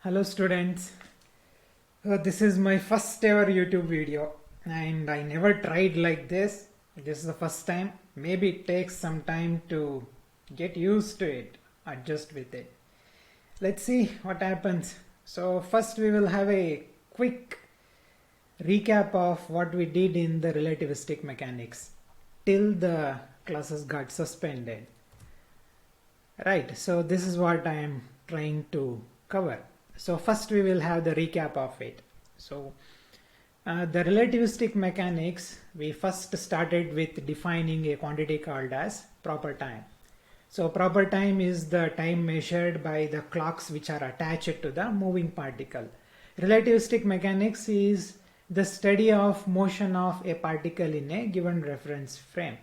Hello students, this is my first ever YouTube video and I never tried like this. This is the first time. Maybe it takes some time to get used to it, adjust with it. Let's see what happens. So first we will have a quick recap of what we did in the relativistic mechanics till the classes got suspended. Right, so this is what I am trying to cover. So first we will have the recap of it. So the relativistic mechanics, we first started with defining a quantity called as proper time. So proper time is the time measured by the clocks which are attached to the moving particle. Relativistic mechanics is the study of motion of a particle in a given reference frame.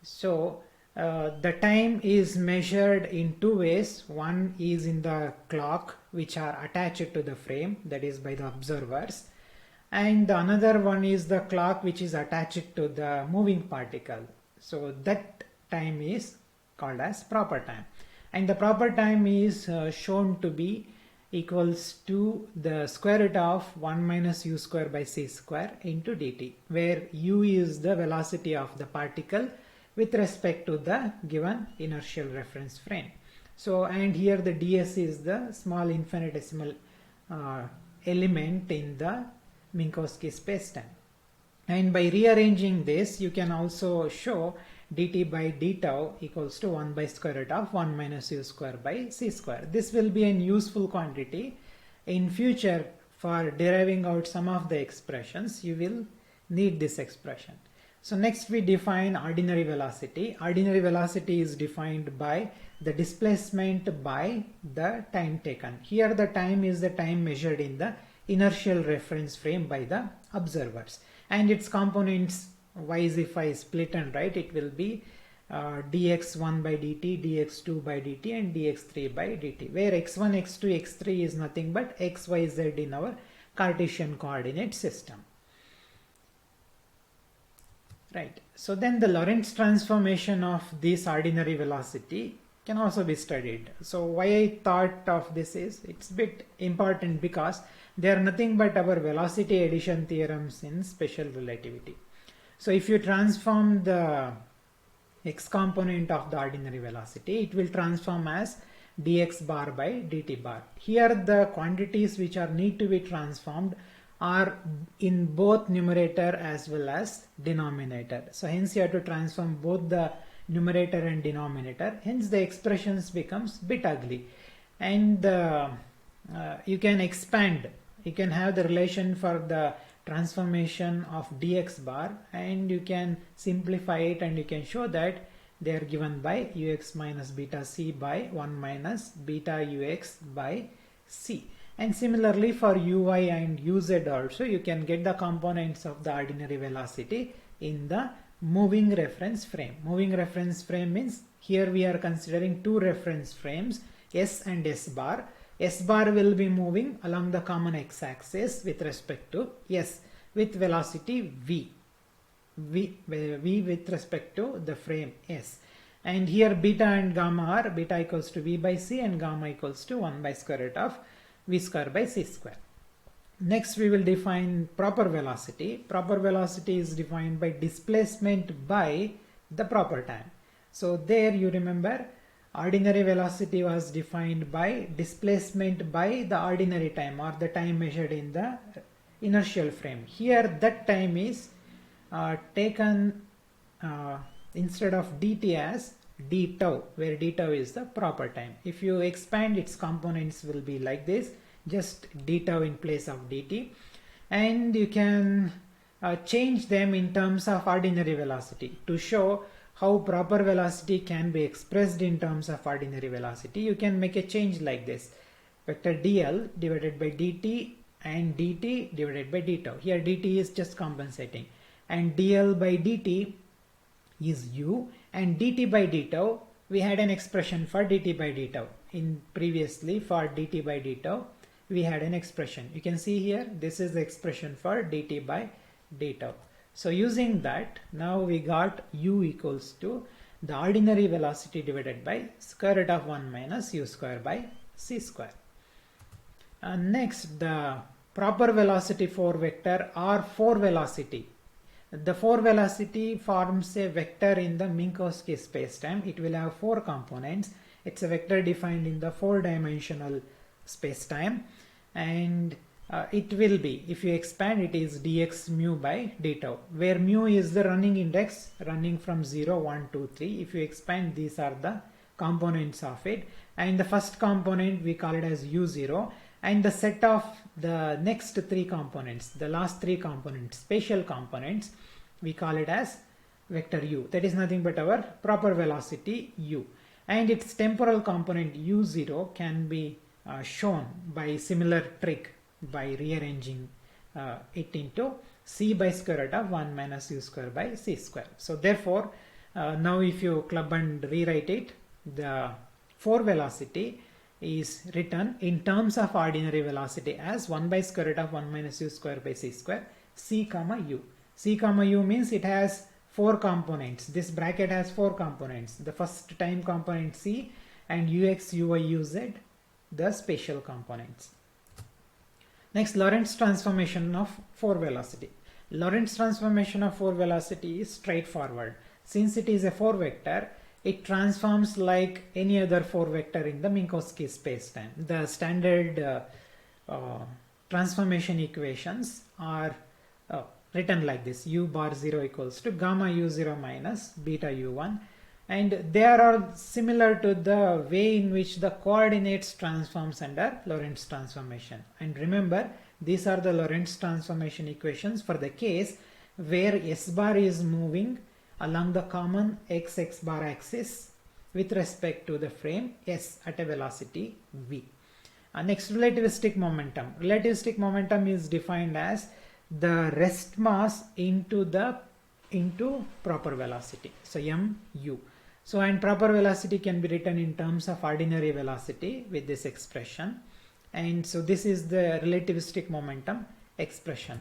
So the time is measured in two ways. One is in the clock which are attached to the frame, that is by the observers, and the another one is the clock which is attached to the moving particle. So that time is called as proper time, and the proper time is shown to be equals to the square root of 1 minus u square by c square into dt, where u is the velocity of the particle with respect to the given inertial reference frame. So, and here the ds is the small infinitesimal element in the Minkowski spacetime. And by rearranging this, you can also show dt by d tau equals to 1 by square root of 1 minus u square by c square. This will be an useful quantity in future for deriving out some of the expressions. You will need this expression. So next we define ordinary velocity. Ordinary velocity is defined by the displacement by the time taken. Here the time is the time measured in the inertial reference frame by the observers, and its components wise, if I split and write, it will be dx1 by dt, dx2 by dt and dx3 by dt, where x1, x2, x3 is nothing but x, y, z in our Cartesian coordinate system. Right, so then the Lorentz transformation of this ordinary velocity can also be studied. So why I thought of this is, it's a bit important because they are nothing but our velocity addition theorems in special relativity. So if you transform the x component of the ordinary velocity, it will transform as dx bar by dt bar. Here the quantities which are need to be transformed are in both numerator as well as denominator. So hence you have to transform both the numerator and denominator. Hence the expressions becomes bit ugly, and you can expand. You can have the relation for the transformation of dx bar, and you can simplify it, and you can show that they are given by ux minus beta c by 1 minus beta ux by c. And similarly for uy and uz also, you can get the components of the ordinary velocity in the moving reference frame. Moving reference frame means here we are considering two reference frames, s and s bar. S bar will be moving along the common x-axis with respect to s with velocity v with respect to the frame s. And here beta and gamma are, beta equals to v by c and gamma equals to 1 by square root of v square by c square. Next we will define proper velocity. Proper velocity is defined by displacement by the proper time. So there you remember, ordinary velocity was defined by displacement by the ordinary time, or the time measured in the inertial frame. Here that time is taken instead of dt as d tau, where d tau is the proper time. If you expand, its components will be like this, just d tau in place of dt, and you can change them in terms of ordinary velocity. To show how proper velocity can be expressed in terms of ordinary velocity, you can make a change like this: vector dl divided by dt and dt divided by d tau. Here dt is just compensating, and dl by dt is u, and dt by d tau, we had an expression for dt by d tau. In previously for dt by d tau we had an expression. You can see here, this is the expression for dt by d tau. So using that, now we got u equals to the ordinary velocity divided by square root of 1 minus u square by c square. Next, the proper velocity 4 vector or 4 velocity. The 4 velocity forms a vector in the Minkowski spacetime. It will have 4 components. It's a vector defined in the 4-dimensional spacetime, and it will be, if you expand, it is dx mu by d tau, where mu is the running index running from 0, 1, 2, 3. If you expand, these are the components of it, and the first component we call it as u0, and the set of the next 3 components, the last 3 components, spatial components, we call it as vector u. That is nothing but our proper velocity u, and its temporal component u0 can be shown by similar trick by rearranging it into c by square root of 1 minus u square by c square. So therefore, now if you club and rewrite it, the 4 velocity is written in terms of ordinary velocity as 1 by square root of 1 minus u square by c square, c comma u. C comma u means it has 4 components. This bracket has 4 components. The first time component c, and ux, uy, uz, the spatial components. Next, Lorentz transformation of 4 velocity. Lorentz transformation of 4 velocity is straightforward. Since it is a 4 vector, it transforms like any other 4 vector in the Minkowski spacetime. The standard transformation equations are written like this: u bar 0 equals to gamma u0 minus beta u1, and they are all similar to the way in which the coordinates transforms under Lorentz transformation. And remember, these are the Lorentz transformation equations for the case where s bar is moving along the common x bar axis with respect to the frame s at a velocity v. Next, relativistic momentum. Relativistic momentum is defined as the rest mass into proper velocity, so mu. So, and proper velocity can be written in terms of ordinary velocity with this expression, and so this is the relativistic momentum expression.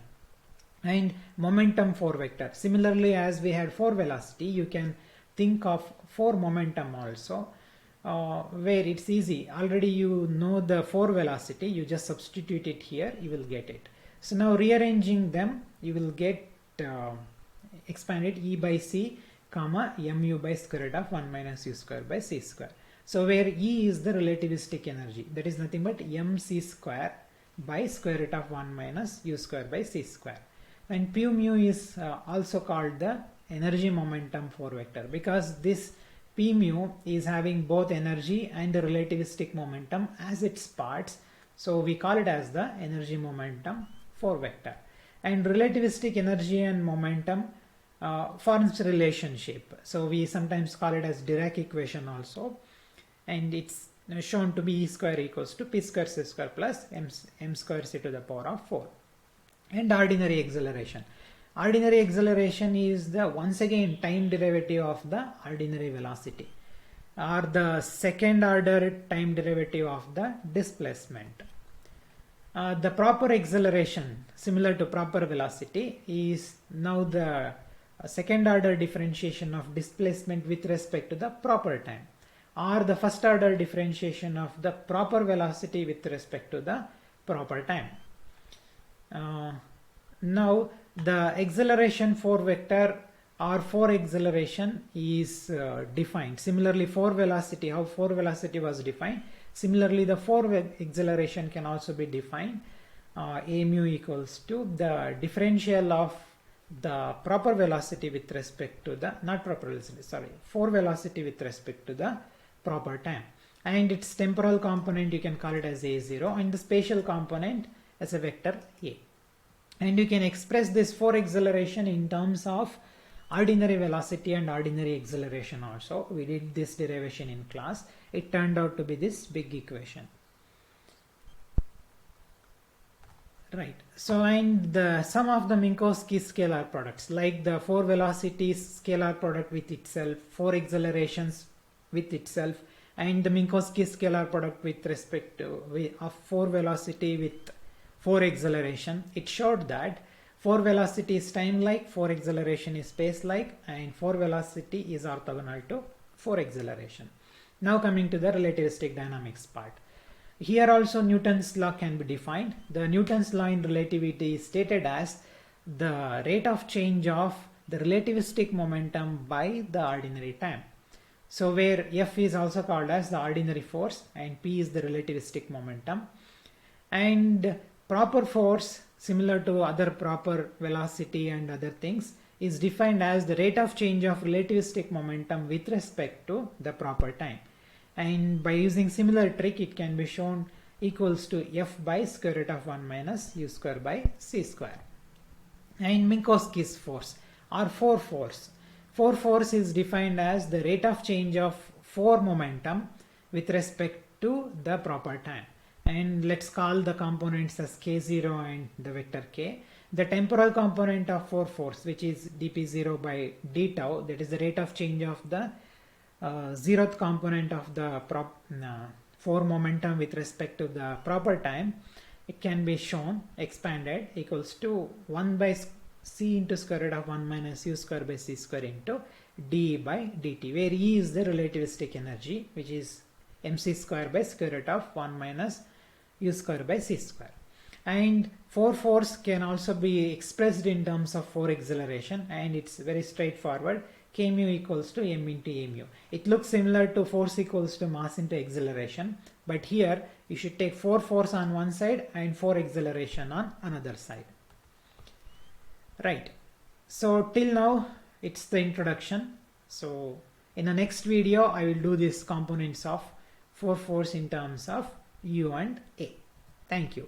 And momentum 4 vector, similarly as we had 4 velocity, you can think of 4 momentum also, where it's easy. Already you know the 4 velocity, you just substitute it here, you will get it. So now rearranging them, you will get expanded e by c comma mu by square root of 1 minus u square by c square. So where E is the relativistic energy, that is nothing but mc square by square root of 1 minus u square by c square. And pu mu is also called the energy momentum 4 vector, because this p mu is having both energy and the relativistic momentum as its parts. So we call it as the energy momentum 4 vector. And relativistic energy and momentum forms relationship. So we sometimes call it as Dirac equation also, and it's shown to be E square equals to p square c square plus m square c to the power of 4. And ordinary acceleration. Ordinary acceleration is the once again time derivative of the ordinary velocity, or the second order time derivative of the displacement. The proper acceleration, similar to proper velocity, is now the second order differentiation of displacement with respect to the proper time, or the first order differentiation of the proper velocity with respect to the proper time. Now the acceleration 4 vector or 4 acceleration is defined. Similarly, 4 velocity, how 4 velocity was defined, similarly the 4 acceleration can also be defined. A mu equals to the differential of the proper velocity with respect to the, not proper velocity, sorry, 4 velocity with respect to the proper time. And its temporal component you can call it as a0, and the spatial component as a vector a. And you can express this 4 acceleration in terms of ordinary velocity and ordinary acceleration also. We did this derivation in class. It turned out to be this big equation. Right. So, and the sum of the Minkowski scalar products, like the 4 velocities scalar product with itself, 4 accelerations with itself, and the Minkowski scalar product with respect to of 4 velocity with 4 acceleration, it showed that 4 velocity is time-like, 4 acceleration is space-like, and 4 velocity is orthogonal to 4 acceleration. Now coming to the relativistic dynamics part. Here also Newton's law can be defined. The Newton's law in relativity is stated as the rate of change of the relativistic momentum by the ordinary time. So where F is also called as the ordinary force and P is the relativistic momentum. And proper force, similar to other proper velocity and other things, is defined as the rate of change of relativistic momentum with respect to the proper time. And by using similar trick, it can be shown equals to F by square root of 1 minus U square by C square. And Minkowski's force or 4 force. 4 force is defined as the rate of change of 4 momentum with respect to the proper time. And let's call the components as k0 and the vector k. The temporal component of 4 force, which is dp0 by d tau, that is the rate of change of the zeroth component of the 4 momentum with respect to the proper time, it can be shown expanded equals to 1 by c into square root of 1 minus u square by c square into d by dt, where E is the relativistic energy, which is mc square by square root of 1 minus u square by c square. And 4 force can also be expressed in terms of 4 acceleration, and it's very straightforward. K mu equals to m into a mu. It looks similar to force equals to mass into acceleration, but here you should take 4 force on one side and 4 acceleration on another side. Right. So till now it's the introduction. So in the next video I will do these components of 4 force in terms of U and A. Thank you.